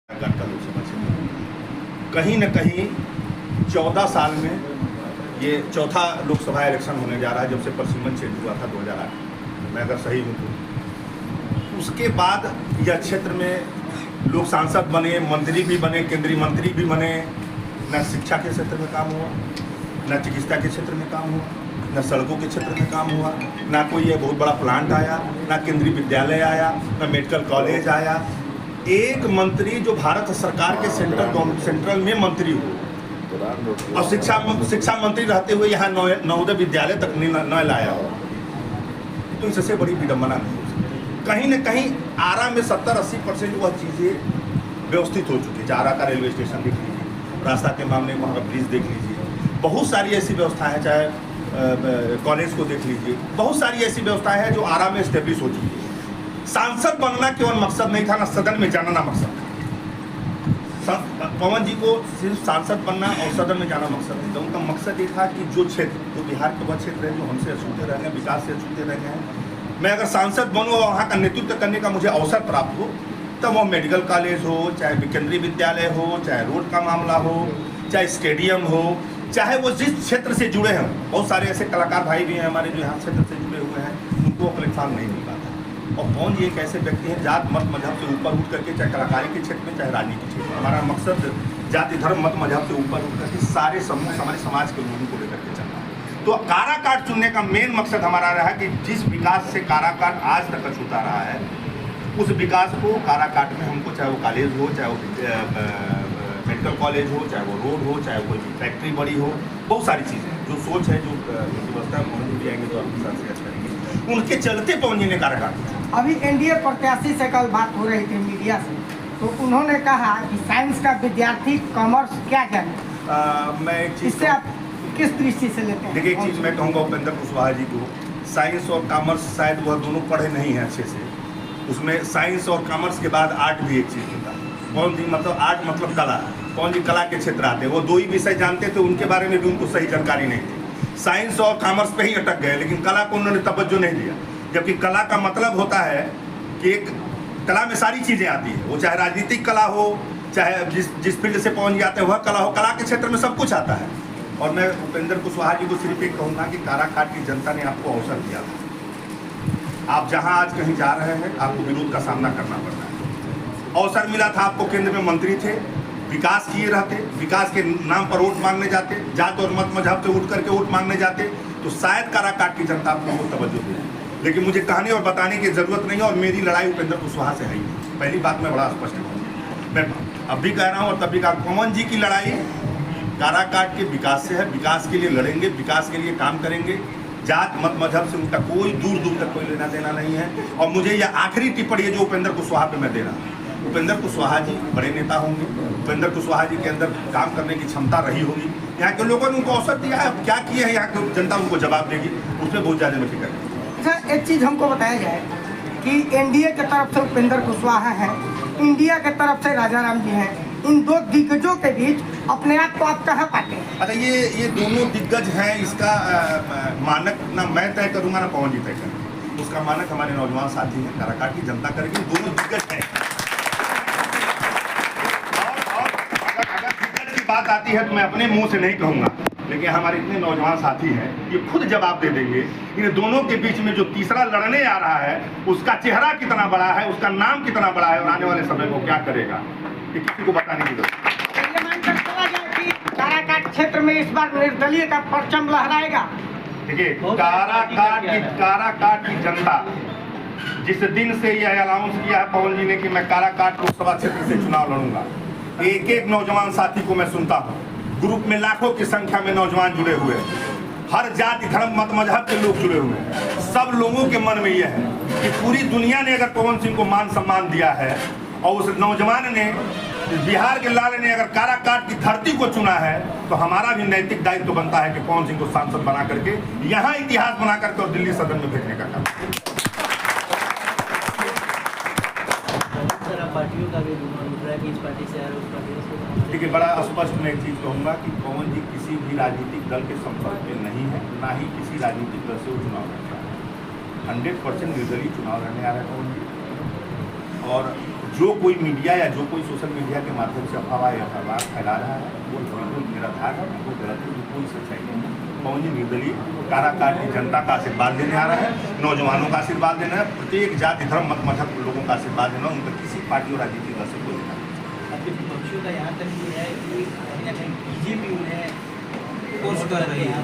का लोकसभा क्षेत्र कहीं न कहीं 14 साल में ये चौथा लोकसभा इलेक्शन होने जा रहा है जब से परसिमन चेंज हुआ था 2008 मैं अगर सही हूँ तो उसके बाद यह क्षेत्र में लोग सांसद बने, मंत्री भी बने, केंद्रीय मंत्री भी बने। न शिक्षा के क्षेत्र में काम हुआ, न चिकित्सा के क्षेत्र में काम हुआ, न सड़कों के क्षेत्र में काम हुआ, ना कोई ये बहुत बड़ा प्लांट आया, ना केंद्रीय विद्यालय आया, ना मेडिकल कॉलेज आया। एक मंत्री जो भारत सरकार के सेंट्रल में मंत्री हो और शिक्षा मंत्री रहते हुए यहाँ नवोदय विद्यालय तक न लाया हो, तो इससे बड़ी विडंबना नहीं हो सकती। कहीं न कहीं आरा में 70-80% वह चीज़ें व्यवस्थित हो चुकी है। आरा का रेलवे स्टेशन देख लीजिए, रास्ता के मामले में वहाँ का ब्रिज देख लीजिए, बहुत सारी ऐसी व्यवस्थाएं हैं, चाहे कॉलेज को देख लीजिए, बहुत सारी ऐसी व्यवस्थाएं हैं जो आरा में स्टेब्लिश हो चुकी है। सांसद बनना केवल मकसद नहीं था, ना सदन में जाना ना मकसद था। पवन जी को सिर्फ सांसद बनना और सदन में जाना मकसद नहीं था, उनका मकसद ये था कि जो क्षेत्र, जो बिहार के वह क्षेत्र है जो हमसे अछूते रह गए, विकास से अछूते रह गए हैं, मैं अगर सांसद बनूँ और वहाँ का नेतृत्व करने का मुझे अवसर प्राप्त हो, तब वो मेडिकल कॉलेज हो, चाहे केंद्रीय विद्यालय हो, चाहे रोड का मामला हो, चाहे स्टेडियम हो, चाहे वो जिस क्षेत्र से जुड़े हैं। बहुत सारे ऐसे कलाकार भाई भी हैं हमारे जो यहाँ क्षेत्र से जुड़े हुए हैं, उनको प्लेटफॉर्म नहीं मिल पाता। और पवन जी एक ऐसे व्यक्ति हैं जात मत मजहब से ऊपर उठ करके, चाहे कलाकारी के क्षेत्र में, चाहे राजनीति क्षेत्र में, हमारा मकसद जाति धर्म मत मजहब से ऊपर उठ करके सारे समूह हमारे समाज के लोगों को लेकर के चलना है। तो काराकाट चुनने का मेन मकसद हमारा रहा कि जिस विकास से काराकाट आज तक अछूता रहा है, उस विकास को काराकाट में हमको, चाहे वो कॉलेज हो, चाहे वो मेडिकल कॉलेज हो, चाहे वो रोड हो, चाहे कोई फैक्ट्री बड़ी हो, बहुत सारी चीज़ें जो सोच है, जो व्यवस्था है, पवन जी भी आएंगे तो आपके साथ शेयर करेंगे। उनके चलते पवन जी ने काराकाट। अभी एनडीए प्रत्याशी से कल बात हो रही थी मीडिया से, तो उन्होंने कहा कि साइंस का विद्यार्थी कॉमर्स क्या जाने। मैं एक चीज़, इससे आप किस दृष्टि से लेते हैं? देखिए, एक चीज़ मैं कहूँगा उपेंद्र कुशवाहा जी को, साइंस और कॉमर्स शायद वह दोनों पढ़े नहीं हैं अच्छे से। उसमें साइंस और कॉमर्स के बाद आर्ट भी एक चीज़ होता है। पवन जी मतलब आर्ट मतलब कला, पवन जी कला के क्षेत्र आते हैं, वो दो ही विषय जानते थे, उनके बारे में भी उनको सही जानकारी नहीं थी। साइंस और कॉमर्स पे ही अटक गए, लेकिन कला को उन्होंने तवज्जो नहीं दिया। जबकि कला का मतलब होता है कि एक कला में सारी चीज़ें आती है, वो चाहे राजनीतिक कला हो, चाहे जिस फील्ड से पवन जी आते हैं वह कला हो, कला के क्षेत्र में सब कुछ आता है। और मैं उपेंद्र कुशवाहा जी को सिर्फ एक कहूँगा कि काराकाट की जनता ने आपको अवसर दिया था। आप जहाँ आज कहीं जा रहे हैं, आपको विरोध का सामना करना पड़ रहा है। अवसर मिला था आपको, केंद्र में मंत्री थे, विकास किए रहते, विकास के नाम पर वोट मांगने जाते, जात और मत मजहब से उठ करके वोट मांगने जाते, तो शायद काराकाट की जनता आपको तवज्जो दे। लेकिन मुझे कहने और बताने की जरूरत नहीं है, और मेरी लड़ाई उपेंद्र कुशवाहा से है ही। पहली बात मैं बड़ा स्पष्ट हूँ, मैं अब भी कह रहा हूँ और तब भी कहा, पवन जी की लड़ाई काराकाट के विकास से है। विकास के लिए लड़ेंगे, विकास के लिए काम करेंगे। जात मत मजहब से उनका कोई दूर दूर तक कोई लेना देना नहीं है। और मुझे यह आखिरी टिप्पणी है जो उपेंद्र कुशवाहा पे मैं दे रहा हूँ। उपेंद्र कुशवाहा जी बड़े नेता होंगे, उपेंद्र कुशवाहा जी के अंदर काम करने की क्षमता रही होगी, यहाँ के लोगों ने उनको अवसर दिया है, क्या किए हैं यहाँ की जनता उनको जवाब देगी, उसमें बहुत ज़्यादा में फिक्र है। अच्छा, एक चीज़ हमको बताया जाए कि एनडीए की तरफ से उपेंद्र कुशवाहा है, इंडिया की तरफ से राजाराम जी हैं, इन दो दिग्गजों के बीच अपने आप को आप कहाँ पाते हैं? अच्छा, ये दोनों दिग्गज हैं, इसका मानक ना मैं तय करूँगा ना पवन जी तय करेंगे। उसका मानक हमारे नौजवान साथी हैं, काराकाट की जनता करेगी। दोनों दिग्गज हैं। और अगर दिग्गज की बात आती है तो मैं अपने मुंह से नहीं कहूँगा, लेकिन हमारे इतने नौजवान साथी हैं, ये खुद जवाब दे देंगे। इन दोनों के बीच में जो तीसरा लड़ने आ रहा है, उसका चेहरा कितना बड़ा है, उसका नाम कितना बड़ा है, और आने वाले समय को क्या करेगा, ये किसी को बताने की जरूरत है। ये मानकर चला जाए कि काराकाट क्षेत्र में इस बार निर्दलीय का परचम लहराएगा। देखिए, काराकाट की जनता जिस दिन से यह अनाउंस किया है पवन जी ने कि मैं काराकाट लोकसभा क्षेत्र से चुनाव लड़ूंगा, एक एक नौजवान साथी को मैं सुनता हूँ, ग्रुप में लाखों की संख्या में नौजवान जुड़े हुए हैं, हर जाति धर्म मत मजहब के लोग जुड़े हुए हैं। सब लोगों के मन में यह है कि पूरी दुनिया ने अगर पवन सिंह को मान सम्मान दिया है, और उस नौजवान ने, बिहार के लाल ने aगर काराकाट की धरती को चुना है, तो हमारा भी नैतिक दायित्व बनता है कि पवन सिंह को सांसद बना करके यहाँ इतिहास बना करके और दिल्ली सदन में भेजने का काम। पार्टियों का भी उठ रहा है कि इस पार्टी से उस पार्टी से। देखिए, बड़ा स्पष्ट मैं एक चीज़ कहूँगा कि पवन जी किसी भी राजनीतिक दल के संपर्क में नहीं है, ना ही किसी राजनीतिक दल से वो चुनाव लड़ रहा है। 100% निर्दलीय चुनाव लड़ने आ रहे हैं पवन जी। और जो कोई मीडिया या जो कोई सोशल मीडिया के माध्यम से अफवाह या अफवाह फैला रहा है वो बिल्कुल निराधार है, वो गलत है, कोई सच्चाई नहीं है। पवन जी निर्दलीय काराकाट की जनता का आशीर्वाद देने आ रहा है, नौजवानों का आशीर्वाद देना है, प्रत्येक जाति धर्म मत मजहब के लोगों का आशीर्वाद देना, उनका किसी पार्टी और राजनीतिक दल से कोई लेना नहीं। आपके विपक्षियों का यहाँ तक ये है कि कहीं ना कहीं बीजेपी उन्हें फोर्स कर रही है।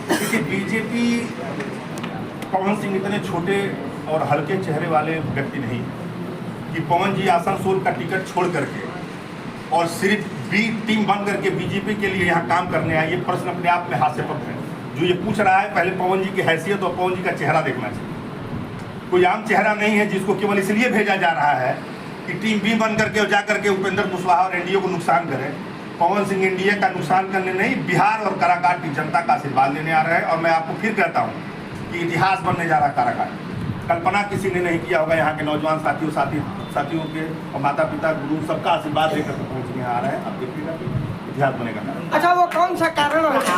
क्योंकि बीजेपी पवन सिंह इतने छोटे और हल्के चेहरे वाले व्यक्ति नहीं कि पवन जी आसनसोल का टिकट छोड़ करके और सिर्फ बी टीम बन करके बीजेपी के लिए यहाँ काम करने आए। ये प्रश्न अपने आप में हास्यास्पद है। जो ये पूछ रहा है पहले पवन जी की हैसियत और पवन जी का चेहरा देखना चाहिए। कोई आम चेहरा नहीं है जिसको केवल इसलिए भेजा जा रहा है कि टीम बी बन करके और जा करके उपेंद्र कुशवाहा और एनडीए को नुकसान करे। पवन सिंह एनडीए का नुकसान करने नहीं, बिहार और काराकाट की जनता का आशीर्वाद लेने आ रहे हैं। और मैं आपको फिर कहता हूँ कि इतिहास बनने जा रहा है काराकाट। कल्पना किसी ने नहीं किया होगा। यहाँ के नौजवान साथियों के और माता पिता गुरु सबका आशीर्वाद लेकर पहुँच के आ रहे हैं। अब देखिएगा इतिहास बनेगा। अच्छा, वो कौन सा कारण रहा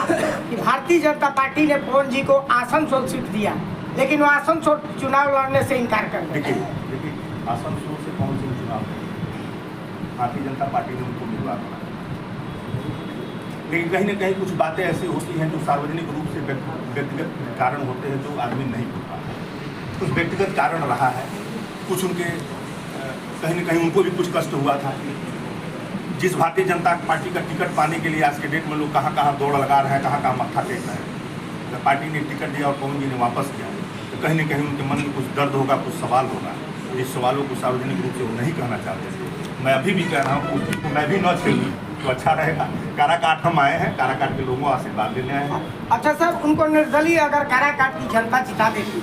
कि भारतीय जनता पार्टी ने पवन जी को आसनसोल सीट दिया, लेकिन वो आसनसोल चुनाव लड़ने से इनकार कर दिया? देखिए आसनसोल से पवन सिंह चुनाव भारतीय जनता पार्टी ने उनको उम्मीदवार बनाया, लेकिन कहीं ना कहीं कुछ बातें ऐसी होती हैं जो सार्वजनिक रूप से व्यक्तिगत कारण होते हैं जो आदमी नहीं बोल पाता। कुछ व्यक्तिगत कारण रहा है, कुछ उनके कहीं ना कहीं उनको भी कुछ कष्ट हुआ था। जिस भारतीय जनता पार्टी का टिकट पाने के लिए आज के डेट में लोग कहाँ कहाँ दौड़ लगा रहे हैं, कहाँ कहाँ मत्था टेक रहे हैं। जब पार्टी ने टिकट दिया और पवन जी ने वापस किया तो कहीं ना कहीं उनके मन में कुछ दर्द होगा, कुछ सवाल होगा। इस सवालों को सार्वजनिक रूप से वो नहीं कहना चाहते थे। मैं अभी भी कह रहा हूँ उस मैं भी न छेड़ूँ तो अच्छा रहेगा। काराकाट हम आए हैं, काराकाट के लोगों आशीर्वाद लेने आए हैं। अच्छा सर, उनको निर्दलीय अगर काराकाट की जनता जिता देती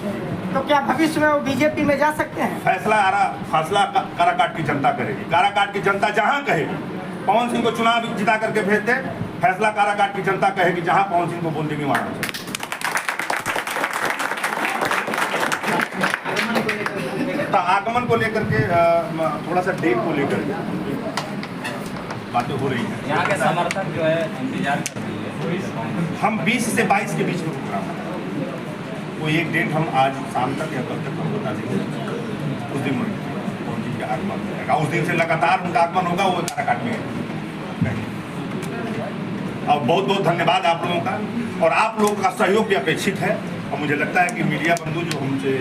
तो क्या भविष्य में वो बीजेपी में जा सकते हैं? फैसला काराकाट की जनता करेगी। काराकाट की जनता जहां कहेगी पवन सिंह को चुनाव जिता करके भेजते, फैसला काराकाट की जनता कहेगी जहां पवन सिंह को बोल देंगे वहां। तो आगमन को लेकर के थोड़ा सा डेट को लेकर के बातें हो रही हैं। यहाँ के समर्थक जो है इंतजार कर रही है। हम 20 से 22 के बीच में प्रोग्राम है। वो एक डेट हम आज शाम तक या कल तक हम बता देंगे। उस दिन पवन जी का आगमन होगा, उस दिन से लगातार उनका आगमन होगा। वो काराकाट में और बहुत बहुत धन्यवाद आप लोगों का, और आप लोगों का सहयोग भी अपेक्षित है। और मुझे लगता है कि मीडिया बंधु जो हमसे